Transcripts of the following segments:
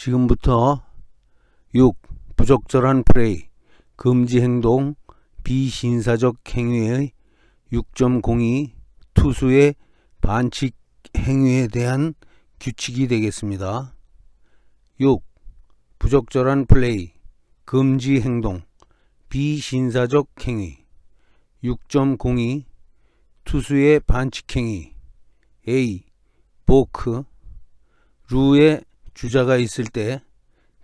지금부터 6. 부적절한 플레이, 금지 행동, 비신사적 행위의 6.02 투수의 반칙 행위에 대한 규칙이 되겠습니다. 6. 부적절한 플레이, 금지 행동, 비신사적 행위 6.02 투수의 반칙 행위. A. 보크. 루에 주자가 있을 때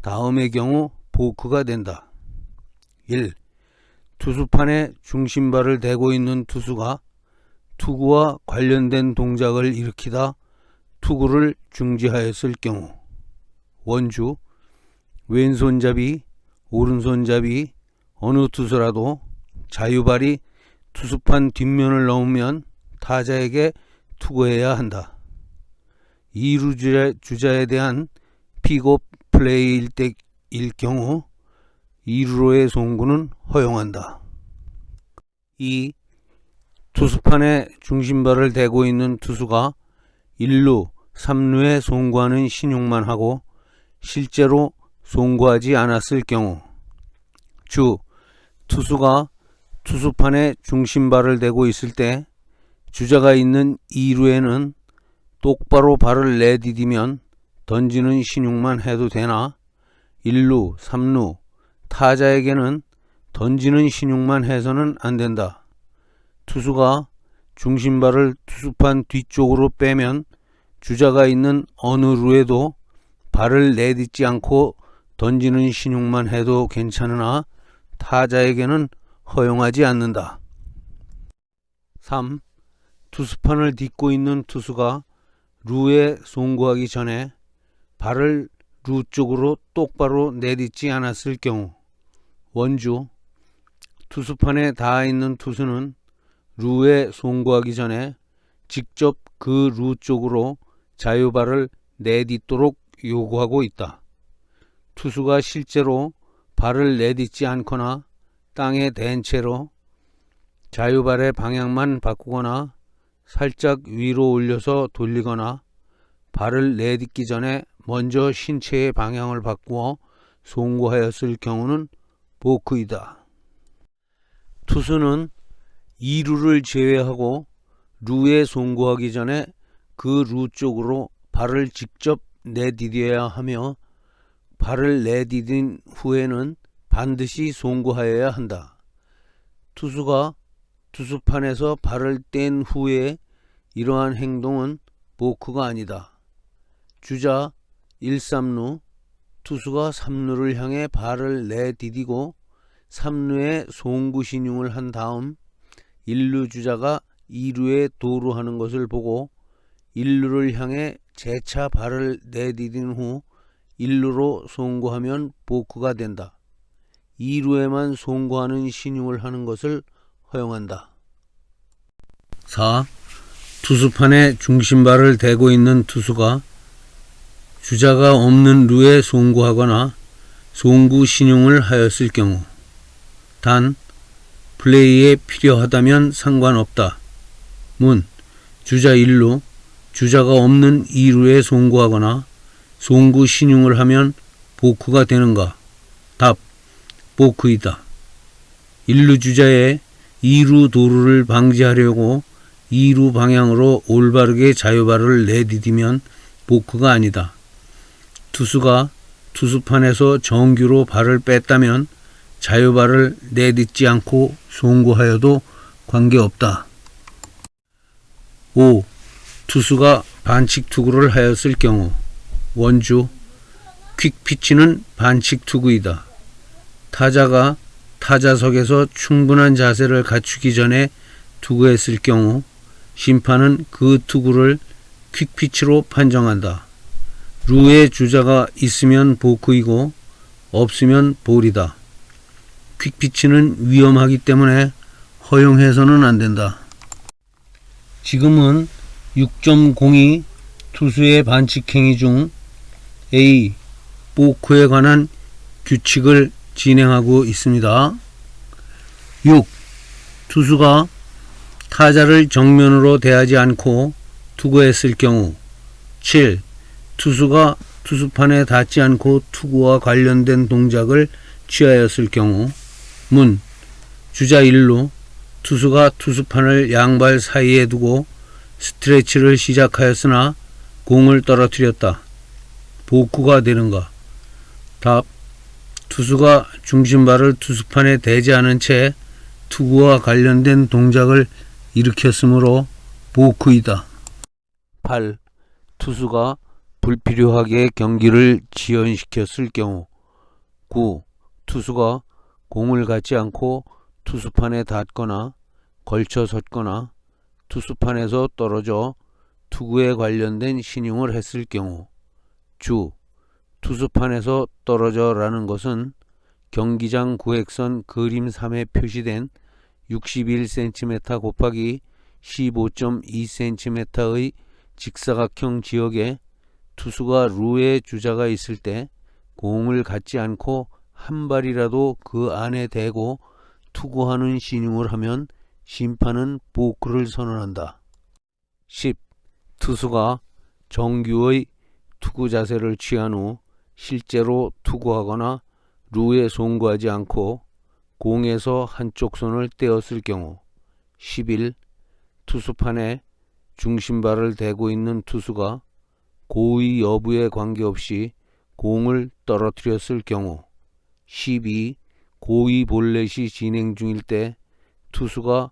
다음의 경우 보크가 된다. 1. 투수판에 중심발을 대고 있는 투수가 투구와 관련된 동작을 일으키다 투구를 중지하였을 경우. 원주. 왼손잡이, 오른손잡이 어느 투수라도 자유발이 투수판 뒷면을 넘으면 타자에게 투구해야 한다. 2루 주자에 대한 픽업 플레이일 때일 경우 2루로의 송구는 허용한다. 2. 투수판에 중심발을 대고 있는 투수가 1루, 3루에 송구하는 신용만 하고 실제로 송구하지 않았을 경우. 주. 투수가 투수판에 중심발을 대고 있을 때 주자가 있는 2루에는 똑바로 발을 내디디면 던지는 신용만 해도 되나 1루, 3루 타자에게는 던지는 신용만 해서는 안 된다. 투수가 중심발을 투수판 뒤쪽으로 빼면 주자가 있는 어느 루에도 발을 내딛지 않고 던지는 신용만 해도 괜찮으나 타자에게는 허용하지 않는다. 3. 투수판을 딛고 있는 투수가 루에 송구하기 전에 발을 루 쪽으로 똑바로 내딛지 않았을 경우. 원주. 투수판에 닿아 있는 투수는 루에 송구하기 전에 직접 그 루 쪽으로 자유발을 내딛도록 요구하고 있다. 투수가 실제로 발을 내딛지 않거나 땅에 댄 채로 자유발의 방향만 바꾸거나 살짝 위로 올려서 돌리거나 발을 내딛기 전에 먼저 신체의 방향을 바꾸어 송구하였을 경우는 보크이다. 투수는 2루를 제외하고 루에 송구하기 전에 그 루 쪽으로 발을 직접 내디뎌야 하며 발을 내디딘 후에는 반드시 송구하여야 한다. 투수가 투수판에서 발을 뗀 후에 이러한 행동은 보크가 아니다. 주자 1, 3루, 투수가 3루를 향해 발을 내디디고 3루에 송구 신용을 한 다음 1루 주자가 2루에 도루하는 것을 보고 1루를 향해 재차 발을 내디딘 후 1루로 송구하면 보크가 된다. 2루에만 송구하는 신용을 하는 것을 허용한다. 4. 투수판에 중심발을 대고 있는 투수가 주자가 없는 루에 송구하거나 송구 신용을 하였을 경우. 단, 플레이에 필요하다면 상관없다. 문. 주자 1루, 주자가 없는 2루에 송구하거나 송구 신용을 하면 보크가 되는가? 답. 보크이다. 1루 주자의 2루 도루를 방지하려고 2루 방향으로 올바르게 자유발을 내디디면 보크가 아니다. 투수가 투수판에서 정규로 발을 뺐다면 자유발을 내딛지 않고 송구하여도 관계없다. 5. 투수가 반칙 투구를 하였을 경우. 원주. 퀵피치는 반칙 투구이다. 타자가 타자석에서 충분한 자세를 갖추기 전에 투구했을 경우 심판은 그 투구를 퀵피치로 판정한다. 루에 주자가 있으면 보크이고 없으면 볼이다. 퀵피치는 위험하기 때문에 허용해서는 안 된다. 지금은 6.02 투수의 반칙 행위 중 A. 보크에 관한 규칙을 진행하고 있습니다. 6. 투수가 타자를 정면으로 대하지 않고 투구했을 경우. 7. 투수가 투수판에 닿지 않고 투구와 관련된 동작을 취하였을 경우 문, 주자 1루, 투수가 투수판을 양발 사이에 두고 스트레치를 시작하였으나 공을 떨어뜨렸다. 복구가 되는가? 답, 투수가 중심발을 투수판에 대지 않은 채 투구와 관련된 동작을 일으켰으므로 복구이다. 8. 투수가 불필요하게 경기를 지연시켰을 경우 9. 투수가 공을 갖지 않고 투수판에 닿거나 걸쳐 섰거나 투수판에서 떨어져 투구에 관련된 신용을 했을 경우 주. 투수판에서 떨어져라는 것은 경기장 구획선 그림 3에 표시된 61cm 곱하기 15.2cm의 직사각형 지역에 투수가 루에 주자가 있을 때 공을 갖지 않고 한 발이라도 그 안에 대고 투구하는 신용을 하면 심판은 복구를 선언한다. 10. 투수가 정규의 투구 자세를 취한 후 실제로 투구하거나 루에 송구하지 않고 공에서 한쪽 손을 떼었을 경우 11. 투수판에 중심발을 대고 있는 투수가 고의 여부에 관계없이 공을 떨어뜨렸을 경우 12. 고의 볼넷이 진행 중일 때 투수가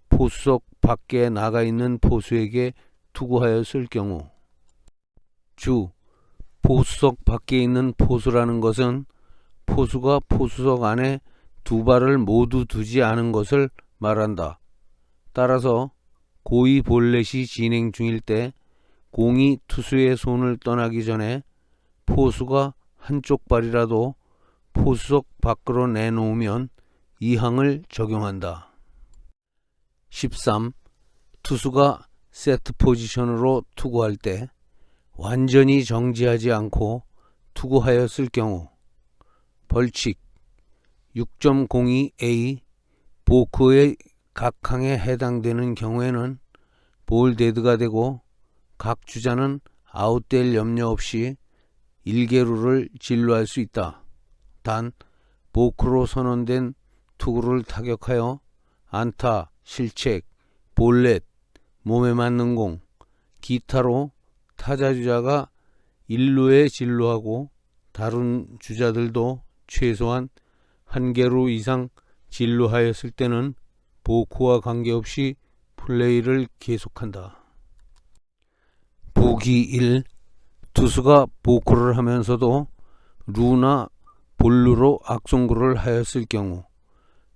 포수석 밖에 나가 있는 포수에게 투구하였을 경우 주. 포수석 밖에 있는 포수라는 것은 포수가 포수석 안에 두 발을 모두 두지 않은 것을 말한다. 따라서 고의 볼넷이 진행 중일 때 공이 투수의 손을 떠나기 전에 포수가 한쪽 발이라도 포수석 밖으로 내놓으면 이 항을 적용한다. 13. 투수가 세트 포지션으로 투구할 때 완전히 정지하지 않고 투구하였을 경우 벌칙 6.02A 보크의 각 항에 해당되는 경우에는 볼데드가 되고 각 주자는 아웃될 염려 없이 1개루를 진루할 수 있다. 단 보크로 선언된 투구를 타격하여 안타, 실책, 볼넷, 몸에 맞는 공, 기타로 타자 주자가 1루에 진루하고 다른 주자들도 최소한 1개루 이상 진루하였을 때는 보크와 관계없이 플레이를 계속한다. 보기 1. 투수가 보크를 하면서도 루나 볼루로 악송구를 하였을 경우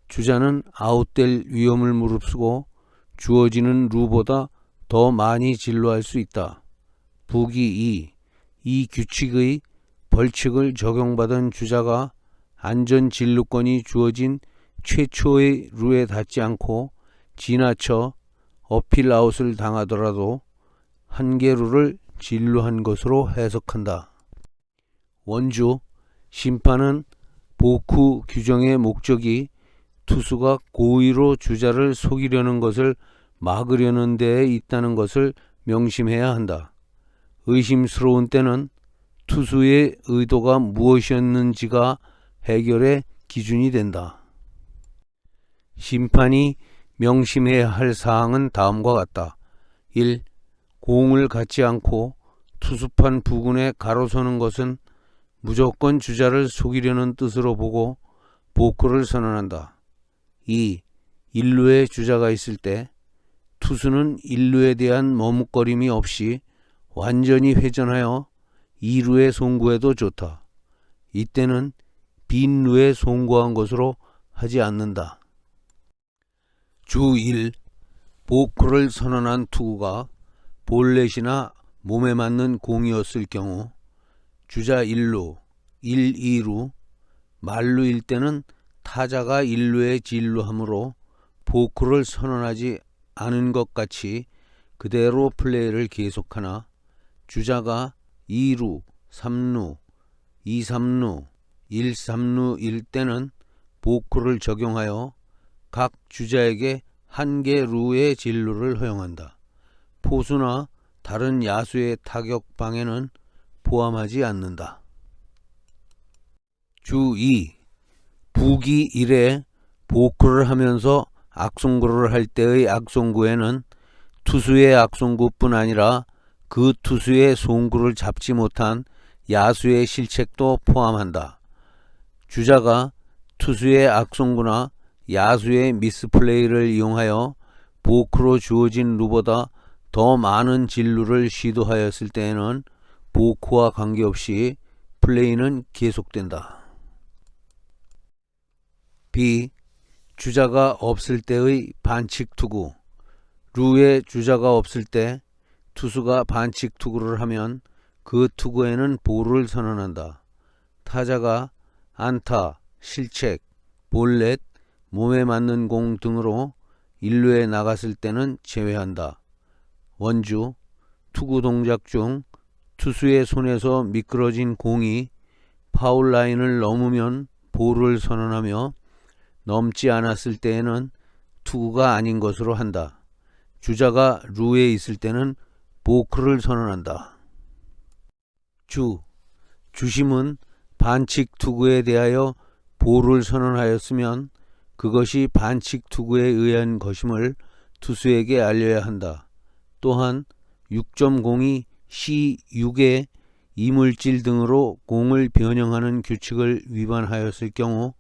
주자는 아웃될 위험을 무릅쓰고 주어지는 루보다 더 많이 진루할 수 있다. 보기 2. 이 규칙의 벌칙을 적용받은 주자가 안전 진루권이 주어진 최초의 루에 닿지 않고 지나쳐 어필 아웃을 당하더라도 1개루를 진루한 것으로 해석한다. 원주. 심판은 보크 규정의 목적이 투수가 고의로 주자를 속이려는 것을 막으려는 데에 있다는 것을 명심해야 한다. 의심스러운 때는 투수의 의도가 무엇이었는지가 해결의 기준이 된다. 심판이 명심해야 할 사항은 다음과 같다. 1. 공을 갖지 않고 투수판 부근에 가로서는 것은 무조건 주자를 속이려는 뜻으로 보고 보크를 선언한다. 2. 1루에 주자가 있을 때 투수는 1루에 대한 머뭇거림이 없이 완전히 회전하여 2루에 송구해도 좋다. 이때는 빈 루에 송구한 것으로 하지 않는다. 주 1. 보크를 선언한 투구가 볼넷이나 몸에 맞는 공이었을 경우 주자 1루, 1, 2루, 만루일 때는 타자가 1루에 진루하므로 보크를 선언하지 않은 것 같이 그대로 플레이를 계속하나 주자가 2루, 3루, 2, 3루, 1, 3루일 때는 보크를 적용하여 각 주자에게 1개루의 진루를 허용한다. 포수나 다른 야수의 타격 방에는 포함하지 않는다. 주 2. 부기 1에 보크를 하면서 악송구를 할 때의 악송구에는 투수의 악송구뿐 아니라 그 투수의 송구를 잡지 못한 야수의 실책도 포함한다. 주자가 투수의 악송구나 야수의 미스플레이를 이용하여 보크로 주어진 루보다 더 많은 진루를 시도하였을 때에는 보크와 관계없이 플레이는 계속된다. B. 주자가 없을 때의 반칙 투구. 루에 주자가 없을 때 투수가 반칙 투구를 하면 그 투구에는 볼을 선언한다. 타자가 안타, 실책, 볼넷, 몸에 맞는 공 등으로 1루에 나갔을 때는 제외한다. 원주, 투구 동작 중 투수의 손에서 미끄러진 공이 파울 라인을 넘으면 볼을 선언하며 넘지 않았을 때에는 투구가 아닌 것으로 한다. 주자가 루에 있을 때는 보크를 선언한다. 주심은 반칙 투구에 대하여 볼을 선언하였으면 그것이 반칙 투구에 의한 것임을 투수에게 알려야 한다. 또한 6.0이 C6의 이물질 등으로 공을 변형하는 규칙을 위반하였을 경우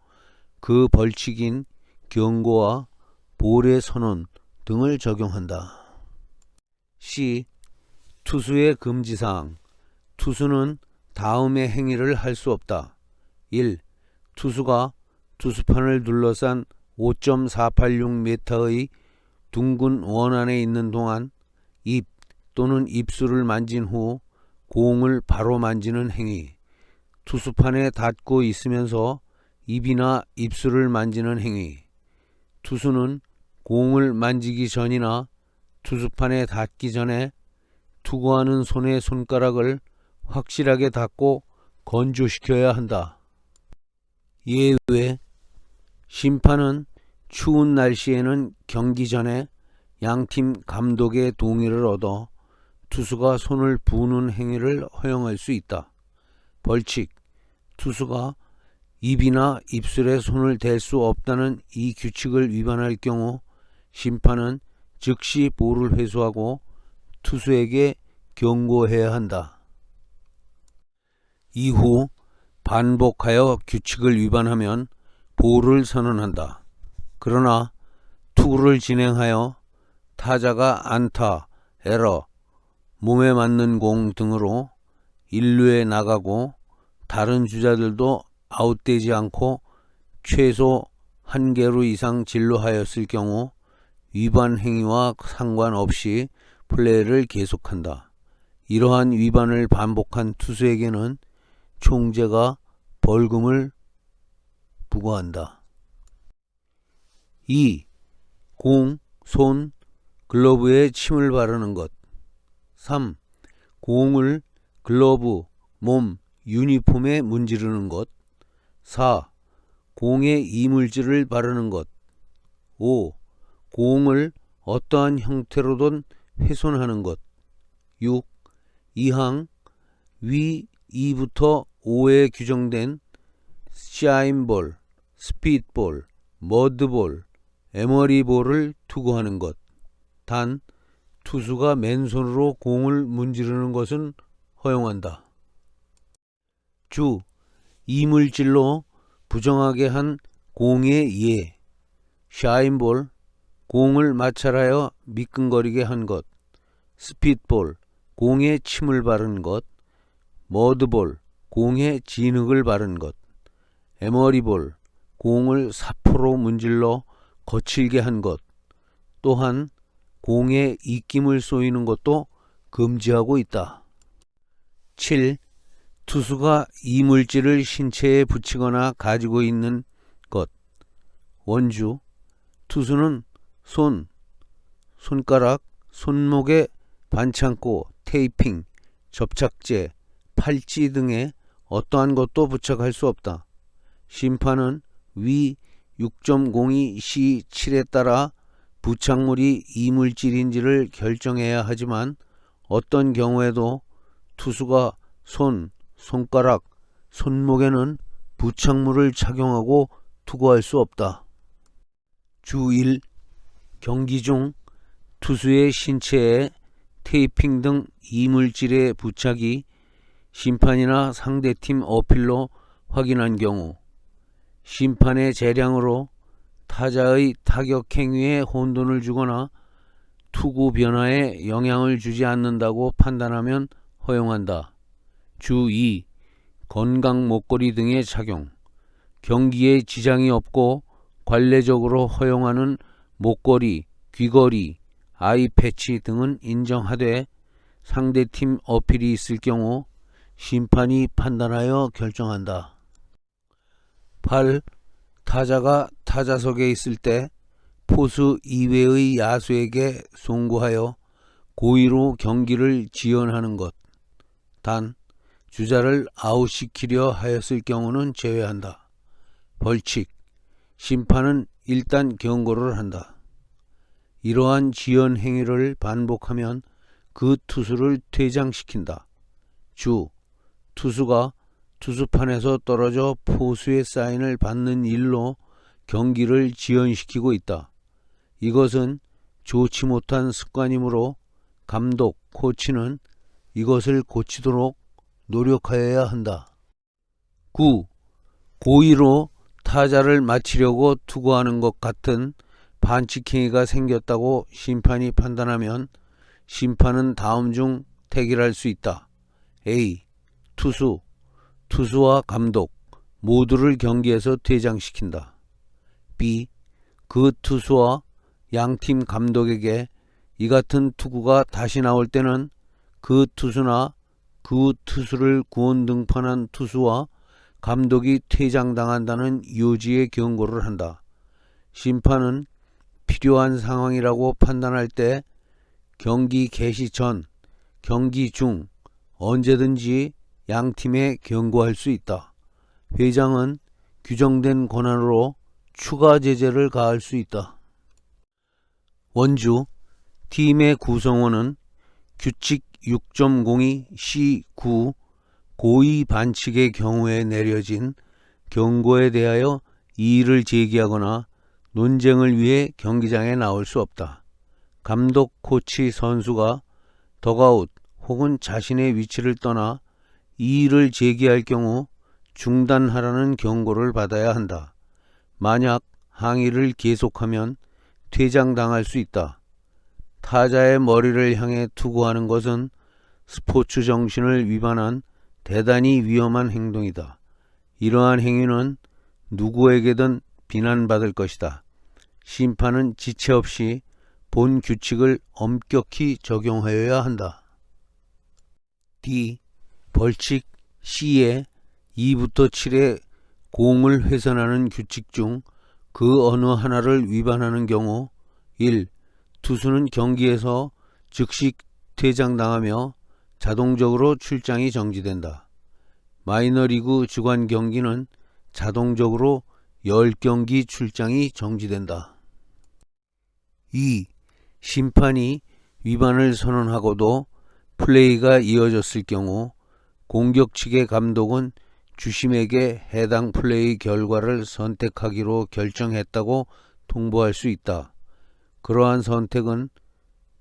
그 벌칙인 경고와 볼의 선언 등을 적용한다. C. 투수의 금지사항. 투수는 다음의 행위를 할 수 없다. 1. 투수가 투수판을 둘러싼 5.486m의 둥근 원 안에 있는 동안 입 또는 입술을 만진 후 공을 바로 만지는 행위. 투수판에 닿고 있으면서 입이나 입술을 만지는 행위. 투수는 공을 만지기 전이나 투수판에 닿기 전에 투구하는 손의 손가락을 확실하게 닿고 건조시켜야 한다. 예외. 심판은 추운 날씨에는 경기 전에 양팀 감독의 동의를 얻어 투수가 손을 부는 행위를 허용할 수 있다. 벌칙. 투수가 입이나 입술에 손을 댈 수 없다는 이 규칙을 위반할 경우 심판은 즉시 볼을 회수하고 투수에게 경고해야 한다. 이후 반복하여 규칙을 위반하면 볼을 선언한다. 그러나 투구를 진행하여 타자가 안타, 에러, 몸에 맞는 공 등으로 1루에 나가고 다른 주자들도 아웃되지 않고 최소 1개루 이상 진루하였을 경우 위반 행위와 상관없이 플레이를 계속한다. 이러한 위반을 반복한 투수에게는 총재가 벌금을 부과한다. 2. 공, 손, 글러브에 침을 바르는 것. 3. 공을 글러브, 몸, 유니폼에 문지르는 것. 4. 공에 이물질을 바르는 것. 5. 공을 어떠한 형태로든 훼손하는 것. 6. 이항 위 2부터 5에 규정된 샤인볼, 스피드볼, 머드볼, 에머리볼을 투구하는 것. 단, 투수가 맨손으로 공을 문지르는 것은 허용한다. 이물질로 부정하게 한 공의 예. 샤인볼, 공을 마찰하여 미끈거리게 한 것. 스피드볼, 공에 침을 바른 것. 머드볼, 공에 진흙을 바른 것. 에머리볼, 공을 사포로 문질러 거칠게 한 것. 또한 공에 입김을 쏘이는 것도 금지하고 있다. 7. 투수가 이물질을 신체에 붙이거나 가지고 있는 것. 원주. 투수는 손, 손가락, 손목에 반창고, 테이핑, 접착제, 팔찌 등에 어떠한 것도 부착할 수 없다. 심판은 위 6.02C7에 따라 부착물이 이물질인지를 결정해야 하지만 어떤 경우에도 투수가 손, 손가락, 손목에는 부착물을 착용하고 투구할 수 없다. 주 1. 경기 중 투수의 신체에 테이핑 등 이물질의 부착이 심판이나 상대팀 어필로 확인한 경우, 심판의 재량으로 타자의 타격 행위에 혼돈을 주거나 투구 변화에 영향을 주지 않는다고 판단하면 허용한다. 주 2. 건강 목걸이 등의 착용. 경기에 지장이 없고 관례적으로 허용하는 목걸이, 귀걸이, 아이패치 등은 인정하되 상대팀 어필이 있을 경우 심판이 판단하여 결정한다. 8. 타자가 타자석에 있을 때 포수 이외의 야수에게 송구하여 고의로 경기를 지연하는 것, 단 주자를 아웃시키려 하였을 경우는 제외한다. 벌칙. 심판은 일단 경고를 한다. 이러한 지연 행위를 반복하면 그 투수를 퇴장시킨다. 주. 투수가 투수판에서 떨어져 포수의 사인을 받는 일로 경기를 지연시키고 있다. 이것은 좋지 못한 습관이므로 감독, 코치는 이것을 고치도록 노력하여야 한다. 9. 고의로 타자를 맞히려고 투구하는 것 같은 반칙행위가 생겼다고 심판이 판단하면 심판은 다음 중 택일할 수 있다. A. 투수와 감독 모두를 경기에서 퇴장시킨다. B. 그 투수와 양팀 감독에게 이 같은 투구가 다시 나올 때는 그 투수나 그 투수를 구원 등판한 투수와 감독이 퇴장당한다는 요지의 경고를 한다. 심판은 필요한 상황이라고 판단할 때 경기 개시 전, 경기 중 언제든지 양팀에 경고할 수 있다. 회장은 규정된 권한으로 추가 제재를 가할 수 있다. 원주, 팀의 구성원은 규칙 6.02C9 고의 반칙의 경우에 내려진 경고에 대하여 이의를 제기하거나 논쟁을 위해 경기장에 나올 수 없다. 감독, 코치, 선수가 덕아웃 혹은 자신의 위치를 떠나 이의를 제기할 경우 중단하라는 경고를 받아야 한다. 만약 항의를 계속하면 퇴장당할 수 있다. 타자의 머리를 향해 투구하는 것은 스포츠 정신을 위반한 대단히 위험한 행동이다. 이러한 행위는 누구에게든 비난받을 것이다. 심판은 지체 없이 본 규칙을 엄격히 적용하여야 한다. D. 벌칙 C에 2부터 7의 공을 훼손하는 규칙 중 그 어느 하나를 위반하는 경우 1. 투수는 경기에서 즉시 퇴장당하며 자동적으로 출장이 정지된다. 마이너리그 주간 경기는 자동적으로 10경기 출장이 정지된다. 2. 심판이 위반을 선언하고도 플레이가 이어졌을 경우 공격 측의 감독은 주심에게 해당 플레이 결과를 선택하기로 결정했다고 통보할 수 있다. 그러한 선택은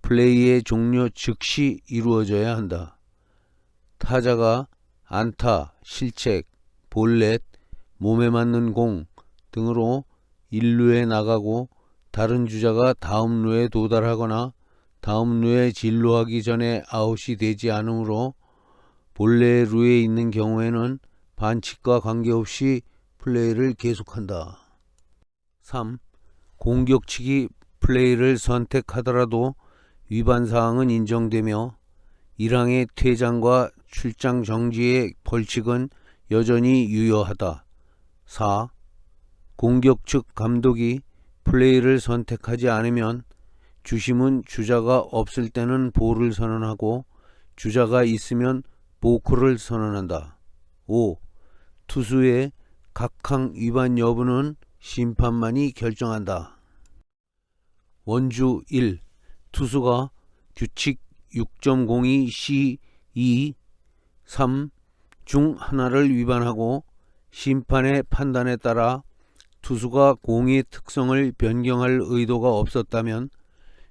플레이의 종료 즉시 이루어져야 한다. 타자가 안타, 실책, 볼넷, 몸에 맞는 공 등으로 1루에 나가고 다른 주자가 다음 루에 도달하거나 다음 루에 진루하기 전에 아웃이 되지 않으므로 본래 루에 있는 경우에는 반칙과 관계없이 플레이를 계속한다. 3. 공격 측이 플레이를 선택하더라도 위반사항은 인정되며 1항의 퇴장과 출장 정지의 벌칙은 여전히 유효하다. 4. 공격 측 감독이 플레이를 선택하지 않으면 주심은 주자가 없을 때는 볼을 선언하고 주자가 있으면 보크를 선언한다. 5. 투수의 각항 위반 여부는 심판만이 결정한다. 원주 1. 투수가 규칙 6.02C2, 3. 중 하나를 위반하고 심판의 판단에 따라 투수가 공의 특성을 변경할 의도가 없었다면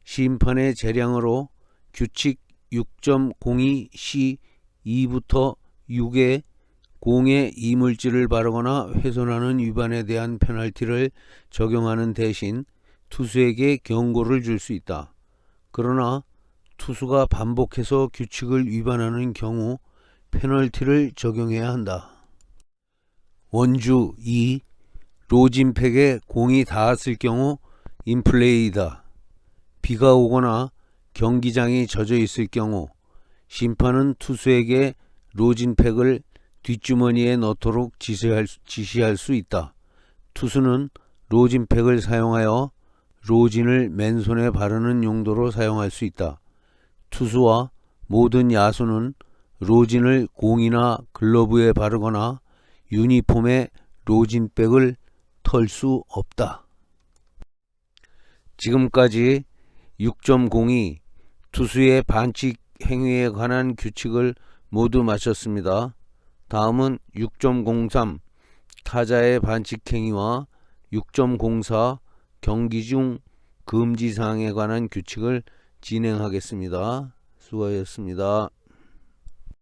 심판의 재량으로 규칙 6.02C 2부터 6에 공에 이물질을 바르거나 훼손하는 위반에 대한 페널티를 적용하는 대신 투수에게 경고를 줄 수 있다. 그러나 투수가 반복해서 규칙을 위반하는 경우 페널티를 적용해야 한다. 원주 2. 로진팩에 공이 닿았을 경우 인플레이다. 비가 오거나 경기장이 젖어 있을 경우 심판은 투수에게 로진팩을 뒷주머니에 넣도록 지시할 수 있다. 투수는 로진팩을 사용하여 로진을 맨손에 바르는 용도로 사용할 수 있다. 투수와 모든 야수는 로진을 공이나 글러브에 바르거나 유니폼에 로진백을 털 수 없다. 지금까지 6.02 투수의 반칙 행위에 관한 규칙을 모두 마쳤습니다. 다음은 6.03 타자의 반칙 행위와 6.04 경기 중 금지 사항에 관한 규칙을 진행하겠습니다. 수고하셨습니다.